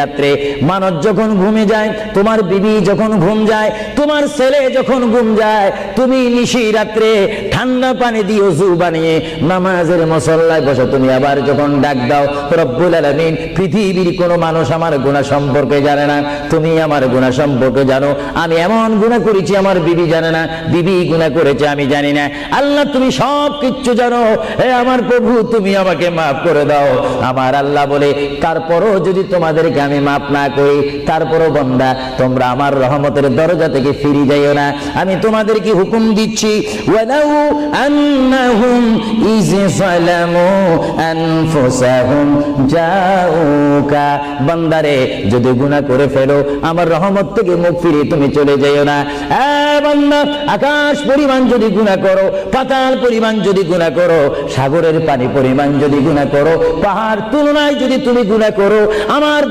রাত্রে মানুষ যখন ঘুমে যায়, তোমার বিবি যখন ঘুম যায়, তোমার ছেলে যখন ঘুম যায়, তুমি নিশি রাত্রে ঠান্ডা পানি দিয়ে ওযু বানিয়ে নামাজের মুসল্লায় বসো। তুমি আবার যখন ডাক দাও রব্বুল আলামিন, পৃথিবীর কোনো মানুষ আমার গুনাহ সম্পর্কে জানে না, তুমি আমার গুনাহ সম্পর্কে জানো। আমি এমন গুনাহ করেছি আমার বিবি জানে না, বিবি গুনাহ করেছে আমি জানি না। আল্লাহ তুমি সব কিচ্ছু জানো, হে আমার প্রভু তুমি আমাকে মাফ করে দাও। আমার আল্লাহ বলে, তারপরও যদি তোমাদেরকে আমি মাফ না করি, তারপরও বান্দা তোমরা আমার রহমতের দরজা থেকে ফিরে যাইও না। আমি তোমাদেরকে হুকুম দিচ্ছি, ওয়ালাউ আন্নাহুম ইয যালামু আনফুসাহুম জাউকা, বান্দারে যদি গুনাহ করে ফেলো আমার রহমত থেকে মুখ ফিরিয়ে তুমি চলে যাইও না। বান্দা, আকাশ পরিমাণ যদি গুনাহ করো, পাতাল পরিমাণ যদি গুনাহ করো, সাগরের পানি পরিমাণ যদি গুনাহ করো, পাহাড় তুলনায় যদি তুমি গুনাহ করো, আমার